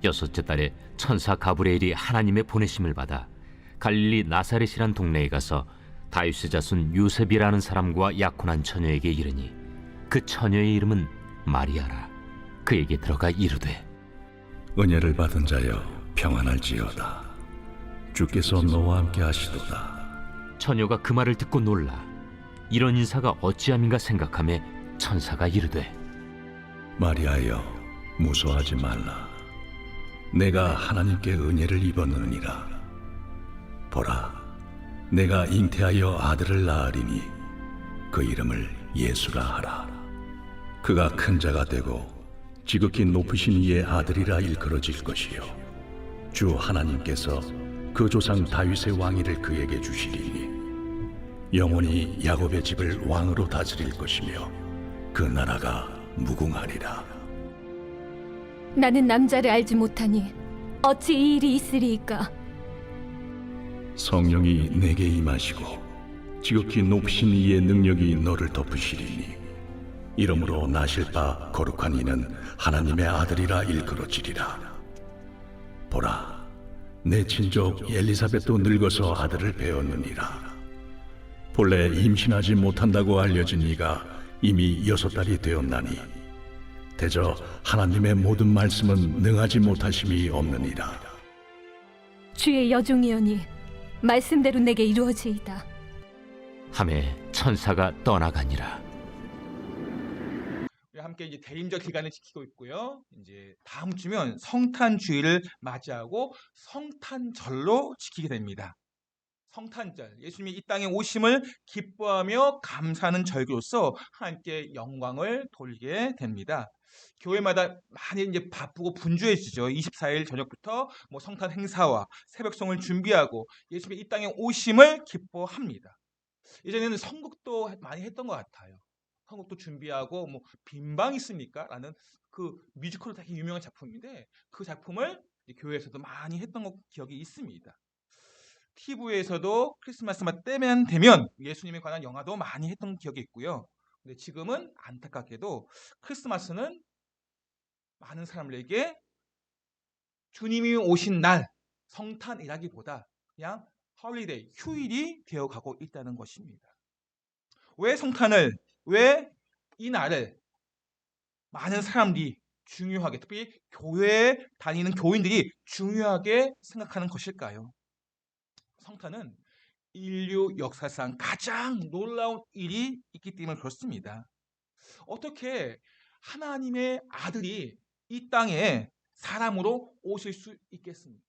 여섯째 달에 천사 가브리엘이 하나님의 보내심을 받아 갈릴리 나사렛이란 동네에 가서 다윗의 자손 요셉이라는 사람과 약혼한 처녀에게 이르니 그 처녀의 이름은 마리아라. 그에게 들어가 이르되 은혜를 받은 자여 평안할지어다. 주께서 너와 함께 하시도다. 처녀가 그 말을 듣고 놀라 이런 인사가 어찌함인가 생각하며 천사가 이르되 마리아여 무서워하지 말라. 내가 하나님께 은혜를 입었느니라. 보라, 내가 잉태하여 아들을 낳으리니 그 이름을 예수라 하라. 그가 큰 자가 되고 지극히 높으신 이의 아들이라 일컬어질 것이요 주 하나님께서 그 조상 다윗의 왕위를 그에게 주시리니 영원히 야곱의 집을 왕으로 다스릴 것이며 그 나라가 무궁하리라. 나는 남자를 알지 못하니 어찌 이 일이 있으리이까? 성령이 내게 임하시고 지극히 높으신 이의 능력이 너를 덮으시리니 이러므로 나실 바 거룩한 이는 하나님의 아들이라 일컬어지리라. 보라, 내 친족 엘리사벳도 늙어서 아들을 배었느니라. 본래 임신하지 못한다고 알려진 이가 이미 6달이 되었나니 대저 하나님의 모든 말씀은 능하지 못하심이 없느니라. 주의 여종이오니 말씀대로 내게 이루어지이다. 하매 천사가 떠나가니라. 함께 이제 대림절 기간을 지키고 있고요. 이제 다음 주면 성탄 주일을 맞이하고 성탄절로 지키게 됩니다. 성탄절, 예수님이 이 땅에 오심을 기뻐하며 감사하는 절기로서 하나님께 영광을 돌리게 됩니다. 교회마다 많이 이제 바쁘고 분주해지죠. 24일 저녁부터 뭐 성탄 행사와 새벽송을 준비하고 예수님이 이 땅에 오심을 기뻐합니다. 예전에는 선곡도 많이 했던 것 같아요. 선곡도 준비하고 뭐 빈방 있습니까? 라는 그 뮤지컬로 되게 유명한 작품인데 그 작품을 교회에서도 많이 했던 것 기억이 있습니다. TV에서도 크리스마스만 때면 되면 예수님에 관한 영화도 많이 했던 기억이 있고요. 근데 지금은 안타깝게도 크리스마스는 많은 사람들에게 주님이 오신 날, 성탄이라기보다 그냥 홀리데이, 휴일이 되어가고 있다는 것입니다. 왜 성탄을, 왜 이 날을 많은 사람들이 중요하게, 특히 교회에 다니는 교인들이 중요하게 생각하는 것일까요? 성탄은 인류 역사상 가장 놀라운 일이 있기 때문에 그렇습니다. 어떻게 하나님의 아들이 이 땅에 사람으로 오실 수 있겠습니까?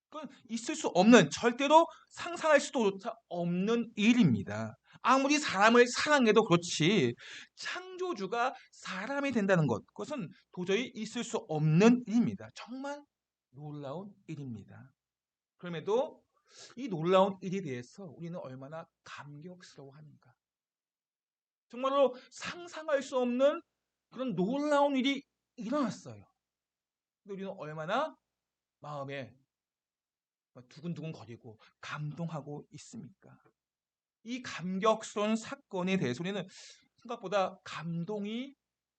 그건 있을 수 없는, 절대로 상상할 수도 없는 일입니다. 아무리 사람을 사랑해도 그렇지 창조주가 사람이 된다는 것, 그것은 도저히 있을 수 없는 일입니다. 정말 놀라운 일입니다. 그럼에도 이 놀라운 일에 대해서 우리는 얼마나 감격스러워하는가. 정말로 상상할 수 없는 그런 놀라운 일이 일어났어요. 근데 우리는 얼마나 마음에 두근두근 거리고 감동하고 있습니까? 이 감격스러운 사건에 대해서 우리는 생각보다 감동이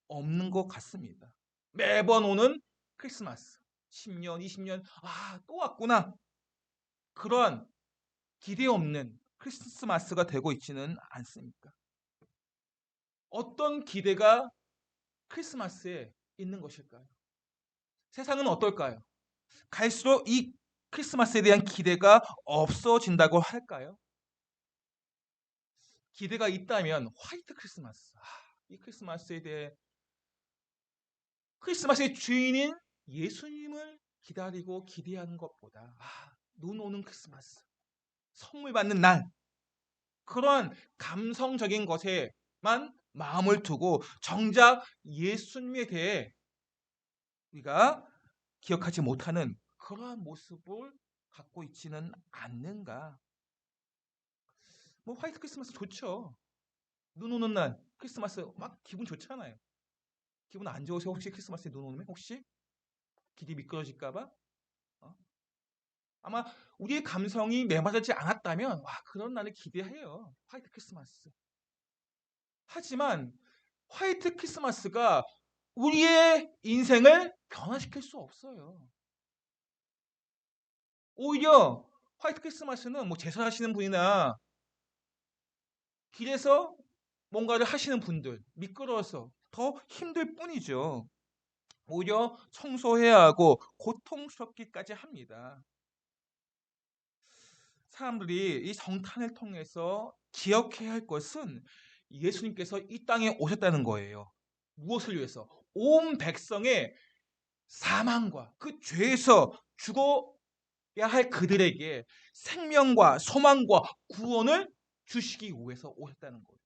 없는 것 같습니다. 매번 오는 크리스마스, 10년, 20년, 또 왔구나. 그런 기대 없는 크리스마스가 되고 있지는 않습니까? 어떤 기대가 크리스마스에 있는 것일까요? 세상은 어떨까요? 갈수록 이 크리스마스에 대한 기대가 없어진다고 할까요? 기대가 있다면 화이트 크리스마스, 이 크리스마스에 대해 크리스마스의 주인인 예수님을 기다리고 기대하는 것보다 눈 오는 크리스마스, 선물 받는 날, 그런 감성적인 것에만 마음을 두고 정작 예수님에 대해 우리가 기억하지 못하는 그러한 모습을 갖고 있지는 않는가. 뭐 화이트 크리스마스 좋죠. 눈 오는 날 크리스마스 막 기분 좋잖아요. 기분 안 좋으세요? 혹시 크리스마스에 눈 오면 혹시 길이 미끄러질까봐? 아마 우리의 감성이 메마르지 않았다면 그런 날을 기대해요. 화이트 크리스마스. 하지만 화이트 크리스마스가 우리의 인생을 변화시킬 수 없어요. 오히려 화이트 크리스마스는 뭐 제사하시는 분이나 길에서 뭔가를 하시는 분들 미끄러워서 더 힘들 뿐이죠. 오히려 청소해야 하고 고통스럽기까지 합니다. 사람들이 이 성탄을 통해서 기억해야 할 것은 예수님께서 이 땅에 오셨다는 거예요. 무엇을 위해서? 온 백성의 사망과 그 죄에서 죽어야 할 그들에게 생명과 소망과 구원을 주시기 위해서 오셨다는 거예요.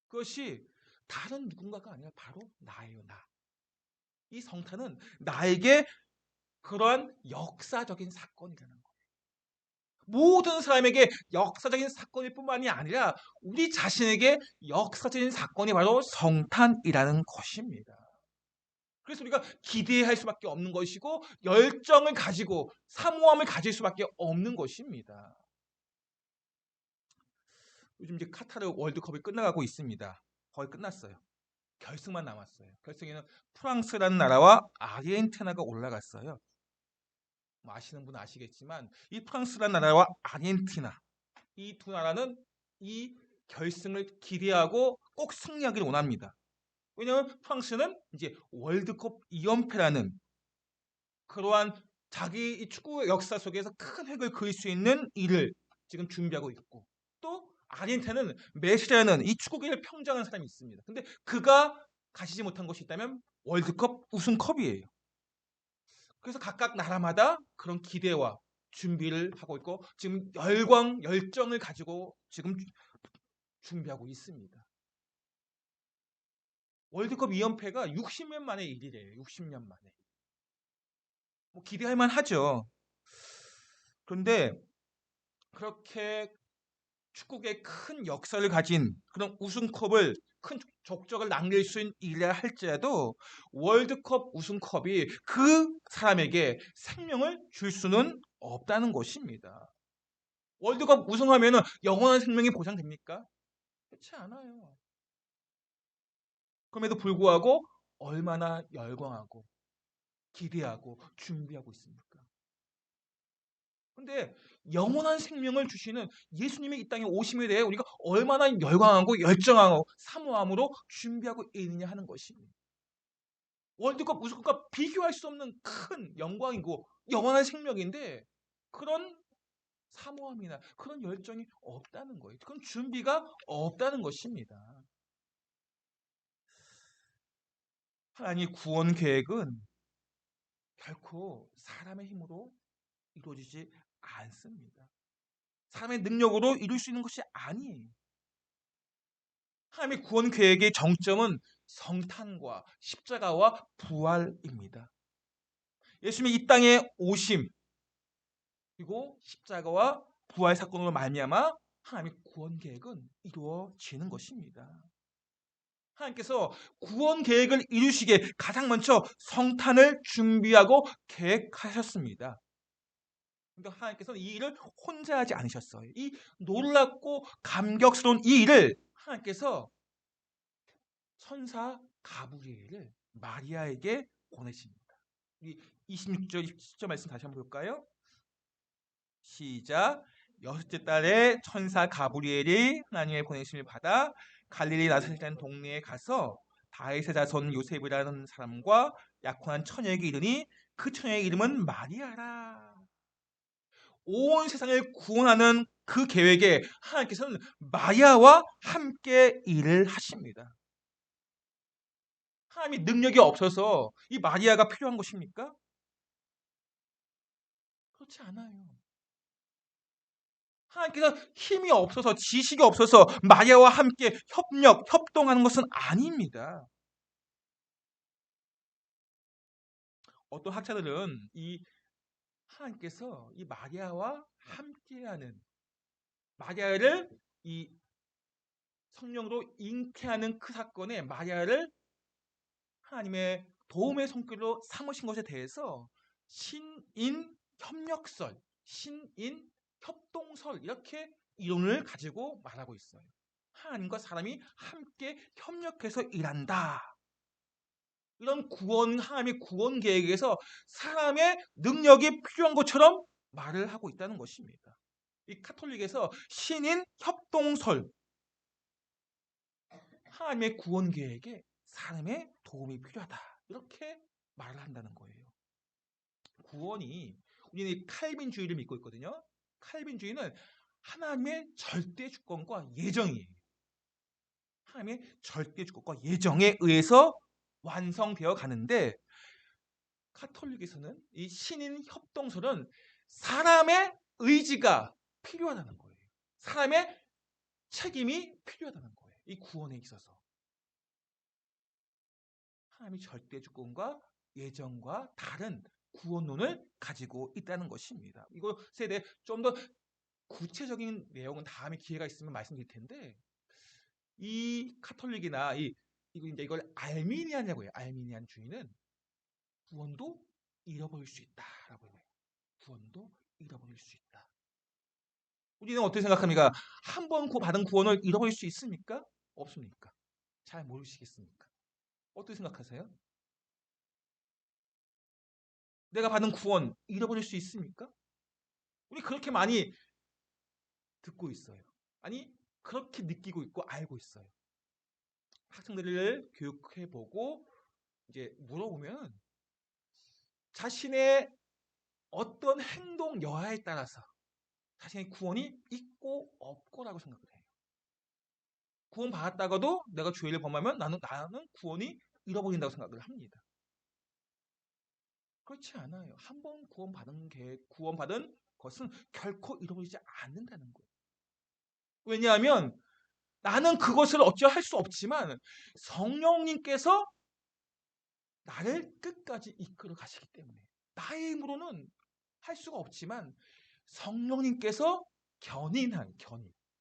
그것이 다른 누군가가 아니라 바로 나예요, 나. 이 성탄은 나에게 그러한 역사적인 사건이라는 거예요. 모든 사람에게 역사적인 사건일 뿐만이 아니라 우리 자신에게 역사적인 사건이 바로 성탄이라는 것입니다. 그래서 우리가 기대할 수밖에 없는 것이고 열정을 가지고 사모함을 가질 수밖에 없는 것입니다. 요즘 이제 카타르 월드컵이 끝나가고 있습니다. 거의 끝났어요. 결승만 남았어요. 결승에는 프랑스라는 나라와 아르헨티나가 올라갔어요. 뭐 아시는 분은 아시겠지만 이 프랑스라는 나라와 아르헨티나 이 두 나라는 이 결승을 기대하고 꼭 승리하기를 원합니다. 왜냐하면 프랑스는 이제 월드컵 2연패라는 그러한 자기 이 축구 역사 속에서 큰 획을 그을 수 있는 일을 지금 준비하고 있고 또 아르헨티나는 메시라는 이 축구계를 평정한 사람이 있습니다. 근데 그가 가지지 못한 것이 있다면 월드컵 우승컵이에요. 그래서 각각 나라마다 그런 기대와 준비를 하고 있고 지금 열정을 가지고 지금 준비하고 있습니다. 월드컵 2연패가 60년 만의 일이래요. 60년 만에. 뭐 기대할 만하죠. 그런데 그렇게 축구계 큰 역사를 가진 그런 우승컵을 큰 족적을 남길 수 있는 일이라 할지라도 월드컵 우승컵이 그 사람에게 생명을 줄 수는 없다는 것입니다. 월드컵 우승하면 영원한 생명이 보장됩니까? 그렇지 않아요. 그럼에도 불구하고 얼마나 열광하고 기대하고 준비하고 있습니까? 근데 영원한 생명을 주시는 예수님의 이 땅에 오심에 대해 우리가 얼마나 열광하고 열정하고 사모함으로 준비하고 있느냐 하는 것입니다. 월드컵 우승컵과 비교할 수 없는 큰 영광이고 영원한 생명인데 그런 사모함이나 그런 열정이 없다는 거예요. 그런 준비가 없다는 것입니다. 하나님의 구원 계획은 결코 사람의 힘으로 이루어지지 않습니다. 사람의 능력으로 이룰 수 있는 것이 아니에요. 하나님의 구원 계획의 정점은 성탄과 십자가와 부활입니다. 예수님이 이 땅에 오심 그리고 십자가와 부활 사건으로 말미암아 하나님의 구원 계획은 이루어지는 것입니다. 하나님께서 구원 계획을 이루시기에 가장 먼저 성탄을 준비하고 계획하셨습니다. 그러니까 하나님께서는 이 일을 혼자 하지 않으셨어요. 이 놀랍고 감격스러운 이 일을 하나님께서 천사 가브리엘을 마리아에게 보내십니다. 우리 26절, 27절 말씀 다시 한번 볼까요? 시작. 여섯째 달에 천사 가브리엘이 하나님의 보내심을 받아 갈릴리 나사렛이라는 동네에 가서 다윗의 자손 요셉이라는 사람과 약혼한 처녀에게 이르니 그 처녀의 이름은 마리아라. 온 세상을 구원하는 그 계획에 하나님께서는 마리아와 함께 일을 하십니다. 하나님이 능력이 없어서 이 마리아가 필요한 것입니까? 그렇지 않아요. 하나님께서 힘이 없어서 지식이 없어서 마리아와 함께 협동하는 것은 아닙니다. 어떤 학자들은 이 하나님께서 이 마리아와 함께하는 마리아를 이 성령으로 잉태하는 그 사건에 마리아를 하나님의 도움의 손길로 삼으신 것에 대해서 신인 협력설, 신인 협동설 이렇게 이론을 가지고 말하고 있어요. 하나님과 사람이 함께 협력해서 일한다. 이런 하나님의 구원 계획에서 사람의 능력이 필요한 것처럼 말을 하고 있다는 것입니다. 이 카톨릭에서 신인 협동설, 하나님의 구원 계획에 사람의 도움이 필요하다, 이렇게 말을 한다는 거예요. 구원이, 우리는 칼빈주의를 믿고 있거든요. 칼빈주의는 하나님의 절대 주권과 예정이에요. 하나님의 절대 주권과 예정에 의해서 완성되어 가는데, 카톨릭에서는 이 신인 협동설은 사람의 의지가 필요하다는 거예요. 사람의 책임이 필요하다는 거예요. 이 구원에 있어서 하나님의 절대 주권과 예정과 다른 구원론을 가지고 있다는 것입니다. 이것에 대해 좀 더 구체적인 내용은 다음에 기회가 있으면 말씀드릴 텐데, 이 카톨릭이나 이걸 알미니안이라고 해요. 알미니안주의는 구원도 잃어버릴 수 있다라고 해요. 구원도 잃어버릴 수 있다. 우리는 어떻게 생각합니까? 한 번 받은 구원을 잃어버릴 수 있습니까? 없습니까? 잘 모르시겠습니까? 어떻게 생각하세요? 내가 받은 구원 잃어버릴 수 있습니까? 우리 그렇게 많이 듣고 있어요. 아니, 그렇게 느끼고 있고 알고 있어요. 학생들을 교육해보고 이제 물어보면 자신의 어떤 행동 여하에 따라서 자신의 구원이 있고 없고라고 생각을 해요. 구원 받았다가도 내가 죄를 범하면 나는 구원이 잃어버린다고 생각을 합니다. 그렇지 않아요. 한 번 구원받은 것은 결코 잃어버리지 않는다는 거예요. 왜냐하면 나는 그것을 어찌할 수 없지만 성령님께서 나를 끝까지 이끌어 가시기 때문에, 나의 힘으로는 할 수가 없지만 성령님께서 견인,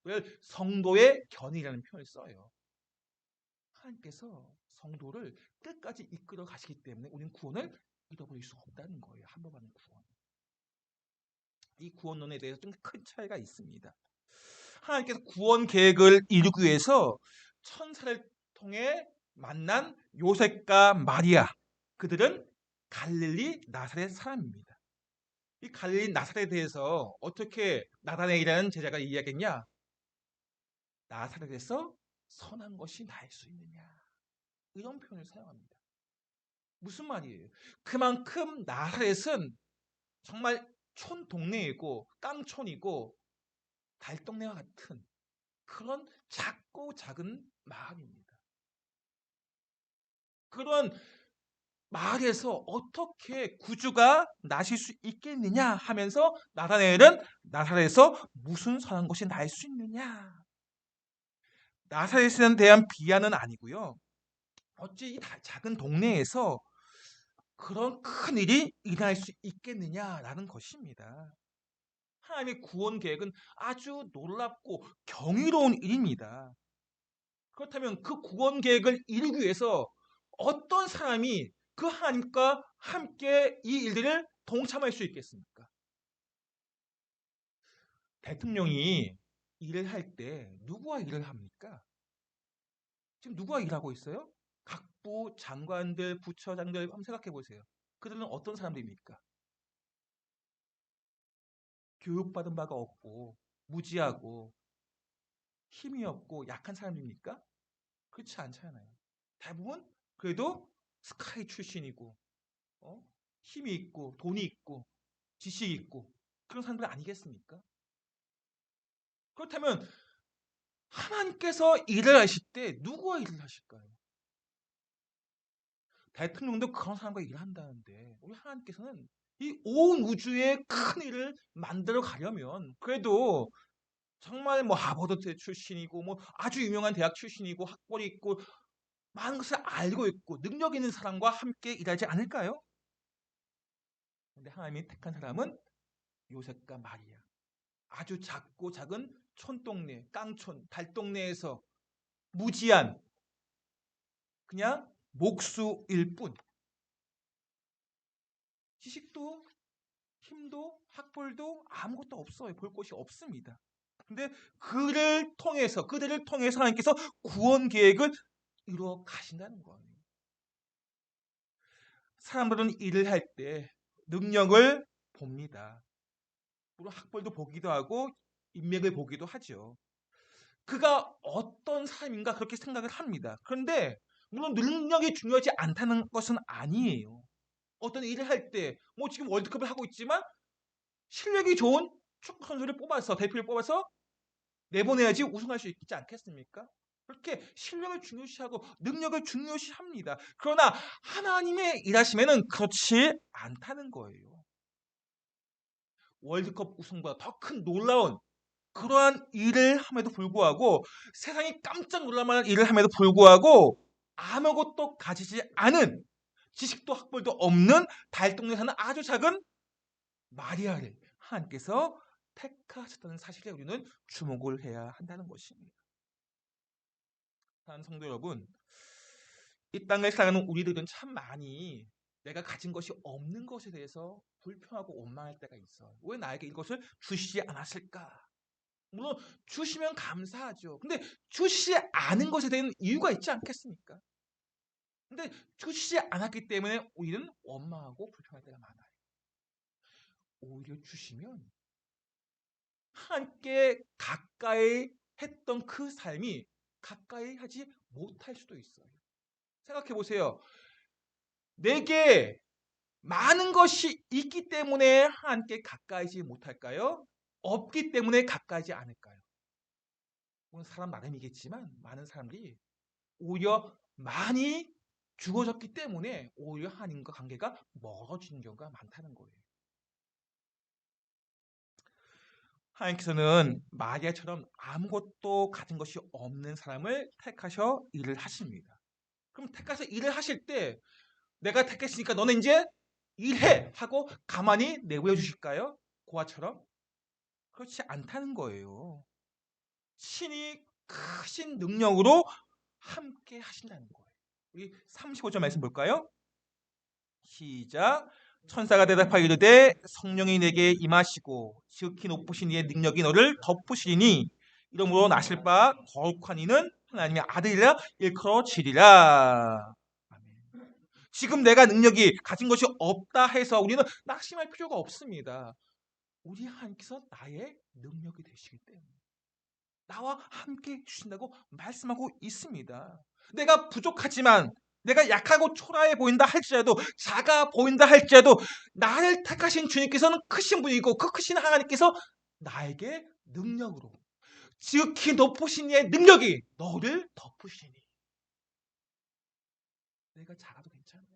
왜 성도의 견인이라는 표현을 써요. 하나님께서 성도를 끝까지 이끌어 가시기 때문에 우리는 구원을 잃어버릴 수 없다는 거예요. 한 번 받은 구원. 이 구원론에 대해서 좀 큰 차이가 있습니다. 하나님께서 구원 계획을 이루기 위해서 천사를 통해 만난 요셉과 마리아, 그들은 갈릴리 나사렛 사람입니다. 이 갈릴리 나사렛에 대해서 어떻게 나다네일이라는 제자가 이야기했냐? 나사렛에서 선한 것이 날 수 있느냐? 이런 표현을 사용합니다. 무슨 말이에요? 그만큼 나사렛은 정말 촌동네이고 깡촌이고 달동네와 같은 그런 작고 작은 마을입니다. 그런 마을에서 어떻게 구주가 나실 수 있겠느냐 하면서 나다나엘은 나사렛에서 무슨 선한 것이 날 수 있느냐. 나사렛에 대한 비하는 아니고요. 어찌 이 작은 동네에서 그런 큰 일이 일어날 수 있겠느냐라는 것입니다. 하나님의 구원 계획은 아주 놀랍고 경이로운 일입니다. 그렇다면 그 구원 계획을 이루기 위해서 어떤 사람이 그 하나님과 함께 이 일들을 동참할 수 있겠습니까? 대통령이 일을 할 때 누구와 일을 합니까? 지금 누구와 일하고 있어요? 각부 장관들, 부처장들 한번 생각해 보세요. 그들은 어떤 사람들입니까? 교육받은 바가 없고 무지하고 힘이 없고 약한 사람입니까? 그렇지 않잖아요. 대부분 그래도 스카이 출신이고 힘이 있고 돈이 있고 지식이 있고 그런 사람들 아니겠습니까? 그렇다면 하나님께서 일을 하실 때 누구와 일을 하실까요? 대통령도 그런 사람과 일을 한다는데 우리 하나님께서는 이 온 우주의 큰 일을 만들어 가려면 그래도 정말 뭐 하버드 출신이고 뭐 아주 유명한 대학 출신이고 학벌이 있고 많은 것을 알고 있고 능력 있는 사람과 함께 일하지 않을까요? 근데 하나님이 택한 사람은 요셉과 마리아. 아주 작고 작은 촌동네, 깡촌, 달동네에서 무지한 그냥 목수일 뿐. 지식도 힘도 학벌도 아무것도 없어요. 볼 곳이 없습니다. 근데 그들을 통해서 하나님께서 구원 계획을 이루어 가신다는 거예요. 사람들은 일을 할 때 능력을 봅니다. 물론 학벌도 보기도 하고 인맥을 보기도 하죠. 그가 어떤 사람인가 그렇게 생각을 합니다. 그런데 물론 능력이 중요하지 않다는 것은 아니에요. 어떤 일을 할 때 뭐 지금 월드컵을 하고 있지만 실력이 좋은 축구 선수를 뽑아서 대표를 뽑아서 내보내야지 우승할 수 있지 않겠습니까? 그렇게 실력을 중요시하고 능력을 중요시합니다. 그러나 하나님의 일하심에는 그렇지 않다는 거예요. 월드컵 우승보다 더 큰 놀라운 그러한 일을 함에도 불구하고 세상이 깜짝 놀랄만한 일을 함에도 불구하고 아무것도 가지지 않은 지식도 학벌도 없는 달동네에 사는 아주 작은 마리아를 하나님께서 택하셨다는 사실에 우리는 주목을 해야 한다는 것입니다. 사랑하는 성도 여러분, 이 땅을 살아가는 우리들은 참 많이 내가 가진 것이 없는 것에 대해서 불평하고 원망할 때가 있어요. 왜 나에게 이것을 주시지 않았을까? 물론 주시면 감사하죠. 근데 주시지 않은 것에 대한 이유가 있지 않겠습니까? 근데 주시지 않았기 때문에 우리는 원망하고 불평할 때가 많아요. 오히려 주시면 함께 가까이 했던 그 삶이 가까이 하지 못할 수도 있어요. 생각해 보세요. 내게 많은 것이 있기 때문에 함께 가까이지 못할까요? 없기 때문에 가까이지 않을까요? 물론 사람 나름이겠지만 많은 사람들이 오히려 많이 주어졌기 때문에 오히려 하나님과 관계가 멀어지는 경우가 많다는 거예요. 하나님께서는 마리아처럼 아무것도 가진 것이 없는 사람을 택하셔 일을 하십니다. 그럼 택하셔 일을 하실 때 내가 택했으니까 너는 이제 일해 하고 가만히 내버려 주실까요? 고아처럼? 그렇지 않다는 거예요. 신이 크신 능력으로 함께 하신다는 거예요. 우리 35절 말씀 볼까요? 시작. 천사가 대답하여 이르되 성령이 내게 임하시고 지극히 높으신 이의 능력이 너를 덮으시니 이러므로 나실 바 거룩한 이는 하나님의 아들이라 일컬어지리라. 아멘. 지금 내가 능력이 가진 것이 없다 해서 우리는 낙심할 필요가 없습니다. 우리 하나님께서 나의 능력이 되시기 때문에 나와 함께 주신다고 말씀하고 있습니다. 내가 부족하지만 내가 약하고 초라해 보인다 할지라도 작아 보인다 할지라도 나를 택하신 주님께서는 크신 분이고 그 크신 하나님께서 나에게 능력으로 지극히 높으신 이의 능력이 너를 덮으시니 내가 작아도 괜찮아요.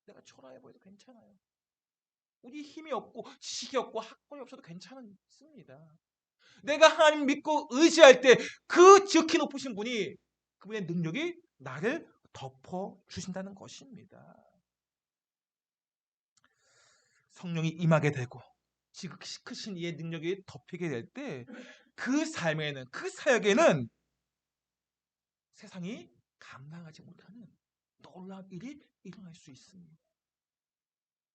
내가 초라해 보여도 괜찮아요. 우리 힘이 없고 지식이 없고 학벌이 없어도 괜찮습니다. 내가 하나님 믿고 의지할 때 그 지극히 높으신 분이 그분의 능력이 나를 덮어 주신다는 것입니다. 성령이 임하게 되고 지극히 크신 이의 능력이 덮이게 될 때 그 삶에는 그 사역에는 세상이 감당하지 못하는 놀라운 일이 일어날 수 있습니다.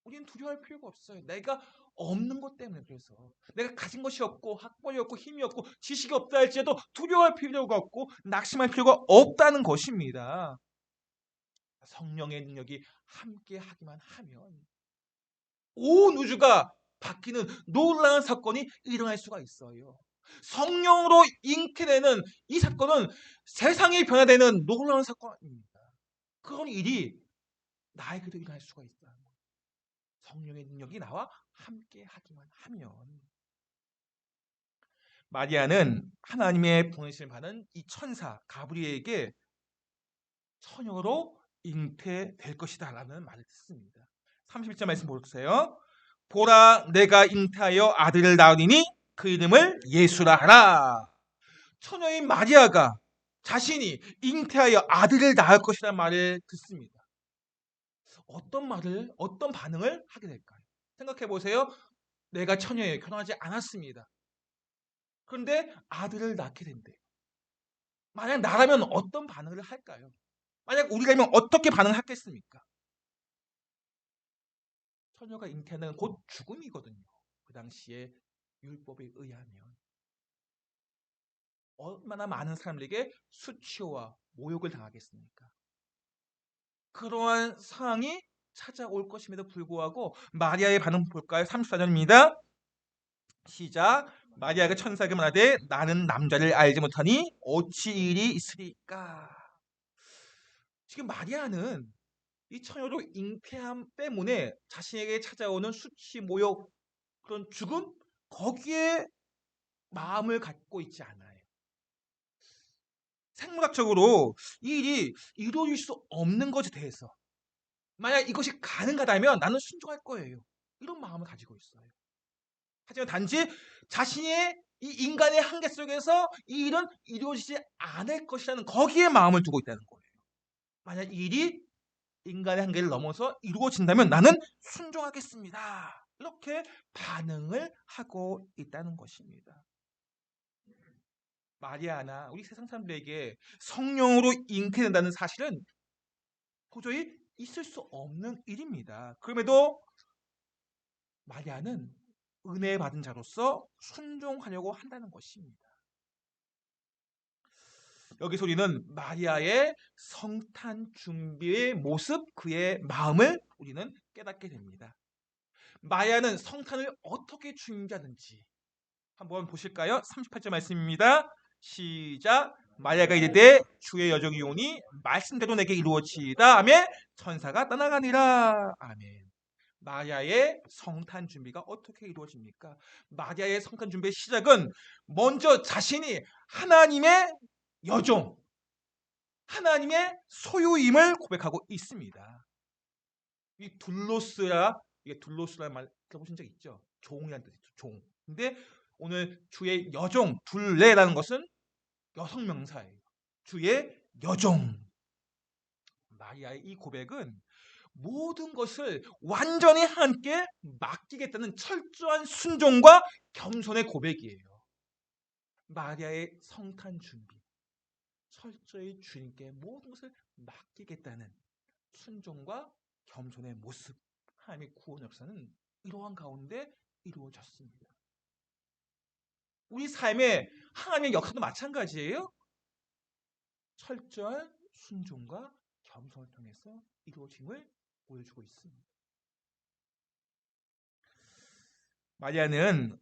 우리는 두려워할 필요가 없어요. 내가 없는 것 때문에 그래서 내가 가진 것이 없고 학벌이 없고 힘이 없고 지식이 없다 할지라도 두려워할 필요가 없고 낙심할 필요가 없다는 것입니다. 성령의 능력이 함께 하기만 하면 온 우주가 바뀌는 놀라운 사건이 일어날 수가 있어요. 성령으로 잉태되는 이 사건은 세상이 변화되는 놀라운 사건입니다. 그런 일이 나에게도 일어날 수가 있다. 성령의 능력이 나와 함께 하기만 하면 마리아는 하나님의 보내심을 받은 이 천사 가브리엘에게 처녀로 잉태될 것이다 라는 말을 듣습니다. 31절 말씀 보세요. 보라 내가 잉태하여 아들을 낳으리니 그 이름을 예수라 하라. 처녀인 마리아가 자신이 잉태하여 아들을 낳을 것이라는 말을 듣습니다. 어떤 반응을 하게 될까요? 생각해 보세요. 내가 처녀예요. 결혼하지 않았습니다. 그런데 아들을 낳게 된대요. 만약 나라면 어떤 반응을 할까요? 만약 우리라면 어떻게 반응하겠습니까? 처녀가 잉태는 곧 죽음이거든요. 그 당시에 율법에 의하면 얼마나 많은 사람들에게 수치와 모욕을 당하겠습니까? 그러한 상황이 찾아올 것임에도 불구하고 마리아의 반응 볼까요? 34절입니다. 시작. 마리아가 천사에게 말하되 나는 남자를 알지 못하니 어찌 이 일이 있으리까. 지금 마리아는 이 처녀로 잉태함 때문에 자신에게 찾아오는 수치, 모욕, 그런 죽음, 거기에 마음을 갖고 있지 않아요. 생물학적으로 이 일이 이루어질 수 없는 것에 대해서 만약 이것이 가능하다면 나는 순종할 거예요. 이런 마음을 가지고 있어요. 하지만 단지 자신의 이 인간의 한계 속에서 이 일은 이루어지지 않을 것이라는 거기에 마음을 두고 있다는 거예요. 만약 이 일이 인간의 한계를 넘어서 이루어진다면 나는 순종하겠습니다. 이렇게 반응을 하고 있다는 것입니다. 마리아나 우리 세상 사람들에게 성령으로 잉태된다는 사실은 도저히 있을 수 없는 일입니다. 그럼에도 마리아는 은혜 받은 자로서 순종하려고 한다는 것입니다. 여기서 우리는 마리아의 성탄 준비의 모습, 그의 마음을 우리는 깨닫게 됩니다. 마리아는 성탄을 어떻게 준비하는지 한번 보실까요? 38절 말씀입니다. 시작. 마리아가 이르되 주의 여종이 오니 말씀대로 내게 이루어지이다. 아멘. 천사가 떠나가니라. 아멘. 마리아의 성탄 준비가 어떻게 이루어집니까? 마리아의 성탄 준비의 시작은 먼저 자신이 하나님의 여종, 하나님의 소유임을 고백하고 있습니다. 이 둘로스라는 말 들어보신 적 있죠? 종이라는 뜻이죠. 종. 근데 오늘 주의 여종, 둘레라는 것은 여성 명사예요. 주의 여종. 마리아의 이 고백은 모든 것을 완전히 하나님께 맡기겠다는 철저한 순종과 겸손의 고백이에요. 마리아의 성탄 준비. 철저히 주님께 모든 것을 맡기겠다는 순종과 겸손의 모습. 하나님의 구원 역사는 이러한 가운데 이루어졌습니다. 우리 삶의 하나님의 역사도 마찬가지예요. 철저한 순종과 겸손을 통해서 이루어짐을 보여주고 있습니다. 마리아는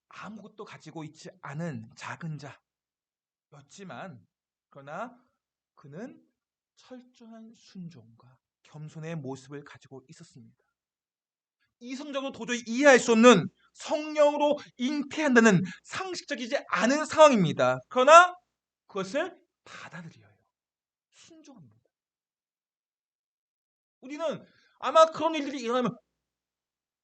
아무것도 가지고 있지 않은 작은 자였지만 그러나 그는 철저한 순종과 겸손의 모습을 가지고 있었습니다. 이성적으로 도저히 이해할 수 없는 성령으로 잉태한다는 상식적이지 않은 상황입니다. 그러나 그것을 받아들여요. 순종합니다. 우리는 아마 그런 일들이 일어나면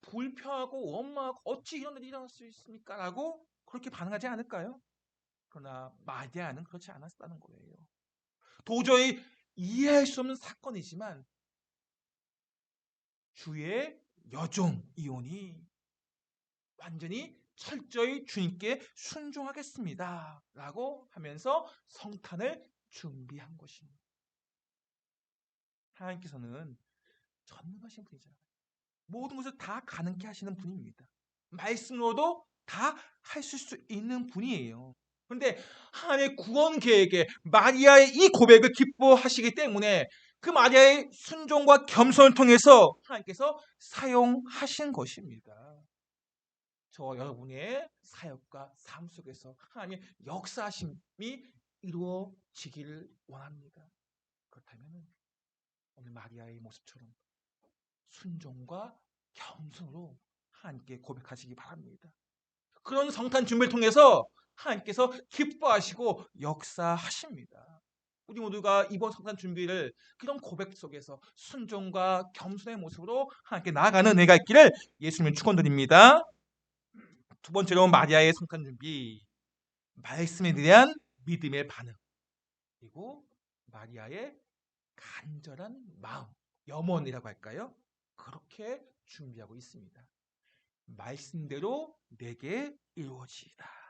불평하고 원망하고 어찌 이런 일이 일어날 수 있습니까? 라고 그렇게 반응하지 않을까요? 그러나 마리아는 그렇지 않았다는 거예요. 도저히 이해할 수 없는 사건이지만 주의 여종 이온이 완전히 철저히 주님께 순종하겠습니다. 라고 하면서 성탄을 준비한 것입니다. 하나님께서는 전능하신 분이잖아요. 모든 것을 다 가능케 하시는 분입니다. 말씀으로도 다 하실 수 있는 분이에요. 그런데 하나님의 구원 계획에 마리아의 이 고백을 기뻐하시기 때문에 그 마리아의 순종과 겸손을 통해서 하나님께서 사용하신 것입니다. 저와 여러분의 사역과 삶 속에서 하나님의 역사하심이 이루어지기를 원합니다. 그렇다면 오늘 마리아의 모습처럼 순종과 겸손으로 하나님께 고백하시기 바랍니다. 그런 성탄 준비를 통해서 하나님께서 기뻐하시고 역사하십니다. 우리 모두가 이번 성탄 준비를 그런 고백 속에서 순종과 겸손의 모습으로 하나님께 나아가는 은혜가 있기를 예수님을 축원드립니다. 두 번째로 마리아의 성탄 준비, 말씀에 대한 믿음의 반응, 그리고 마리아의 간절한 마음, 염원이라고 할까요? 그렇게 준비하고 있습니다. 말씀대로 내게 이루어지이다.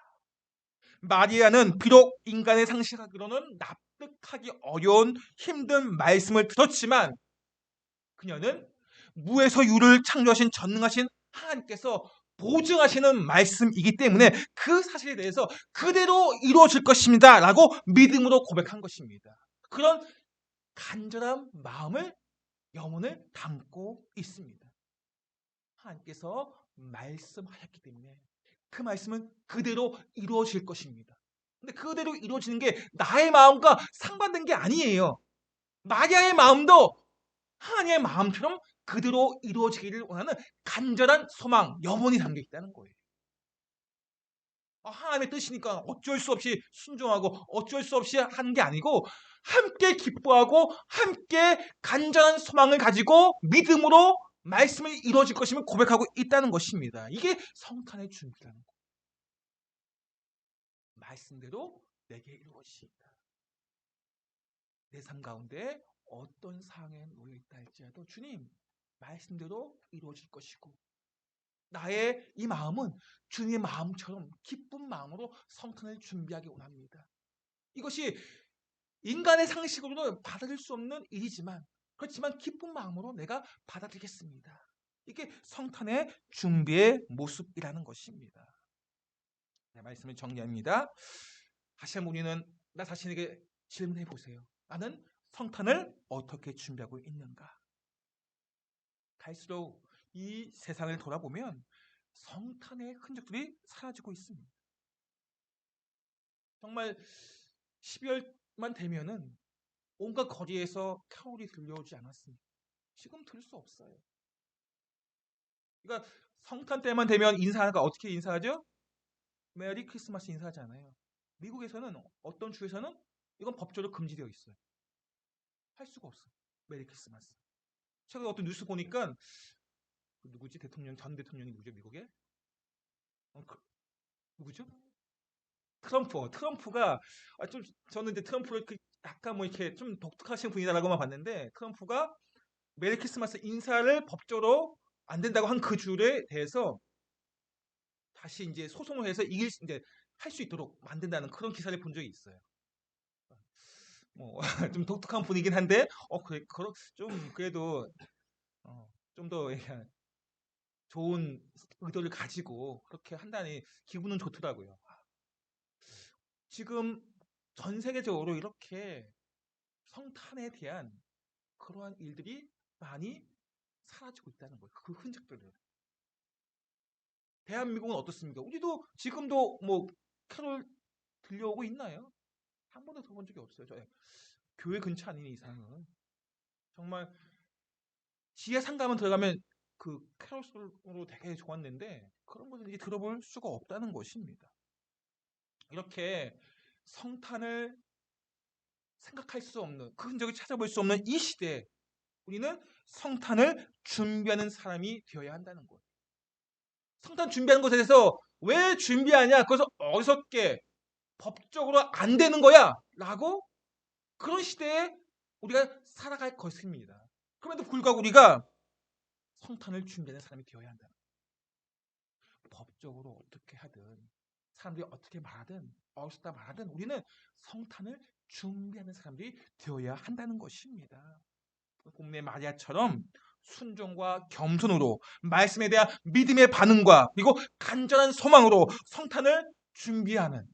마리아는 비록 인간의 상식하기로는 납득하기 어려운 힘든 말씀을 들었지만 그녀는 무에서 유를 창조하신 전능하신 하나님께서 보증하시는 말씀이기 때문에 그 사실에 대해서 그대로 이루어질 것입니다 라고 믿음으로 고백한 것입니다. 그런 간절한 마음을 영혼을 담고 있습니다. 하나님께서 말씀하셨기 때문에 그 말씀은 그대로 이루어질 것입니다. 근데 그대로 이루어지는 게 나의 마음과 상반된 게 아니에요. 마리아의 마음도 하나님의 마음처럼 그대로 이루어지기를 원하는 간절한 소망, 염원이 담겨 있다는 거예요. 하나님의 뜻이니까 어쩔 수 없이 순종하고 어쩔 수 없이 하는 게 아니고 함께 기뻐하고 함께 간절한 소망을 가지고 믿음으로 말씀이 이루어질 것임을 고백하고 있다는 것입니다. 이게 성탄의 준비라는 거예요. 말씀대로 내게 이루어지시다. 내 삶 가운데 어떤 상황에 놓여 있다 할지라도 주님 말씀대로 이루어질 것이고 나의 이 마음은 주님의 마음처럼 기쁜 마음으로 성탄을 준비하기 원합니다. 이것이 인간의 상식으로는 받아들일 수 없는 일이지만 그렇지만 기쁜 마음으로 내가 받아들이겠습니다. 이게 성탄의 준비의 모습이라는 것입니다. 네, 말씀을 정리합니다. 다시 한번 우리는 나 자신에게 질문해 보세요. 나는 성탄을 어떻게 준비하고 있는가? 갈수록 이 세상을 돌아보면 성탄의 흔적들이 사라지고 있습니다. 정말 12월만 되면은 온갖 거리에서 캐롤이 들려오지 않았습니다. 지금 들을 수 없어요. 그러니까 성탄 때만 되면 인사가 어떻게 인사하죠? 메리 크리스마스 인사하잖아요. 미국에서는 어떤 주에서는 이건 법적으로 금지되어 있어요. 할 수가 없어요. 메리 크리스마스. 최근에 어떤 뉴스 보니까 누구지? 전 대통령이 누구죠? 미국에? 누구죠? 트럼프가 좀 저는 이제 트럼프를 약간 뭐 이렇게 좀 독특하신 분이다라고만 봤는데 트럼프가 메리 크리스마스 인사를 법적으로 안 된다고 한 그 주에 대해서 다시 이제 소송을 해서 이제 할 수 있도록 만든다는 그런 기사를 본 적이 있어요. 뭐 좀 독특한 분이긴 한데 좀 그래도 좀 더 좋은 의도를 가지고 그렇게 한다니 기분은 좋더라고요. 지금 전 세계적으로 이렇게 성탄에 대한 그러한 일들이 많이 사라지고 있다는 거예요. 그 흔적들을. 대한민국은 어떻습니까? 우리도 지금도 뭐 캐롤 들려오고 있나요? 한 번도 들어본 적이 없어요. 교회 근처 아닌 이상은 정말 지하 상가만 들어가면 그 캐롤으로 되게 좋았는데 그런 것을 이제 들어볼 수가 없다는 것입니다. 이렇게 성탄을 생각할 수 없는 그 흔적을 찾아볼 수 없는 이 시대에 우리는 성탄을 준비하는 사람이 되어야 한다는 거예요. 성탄 준비하는 것에 대해서 왜 준비하냐? 그것을 어리석게 법적으로 안 되는 거야 라고 그런 시대에 우리가 살아갈 것입니다. 그럼에도 불구하고 우리가 성탄을 준비하는 사람이 되어야 한다. 법적으로 어떻게 하든 사람들이 어떻게 말하든 어리석다 말하든 우리는 성탄을 준비하는 사람들이 되어야 한다는 것입니다. 본문의 마리아처럼 순종과 겸손으로 말씀에 대한 믿음의 반응과 그리고 간절한 소망으로 성탄을 준비하는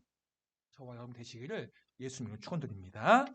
저와 여러분 되시기를 예수님으로 축원드립니다.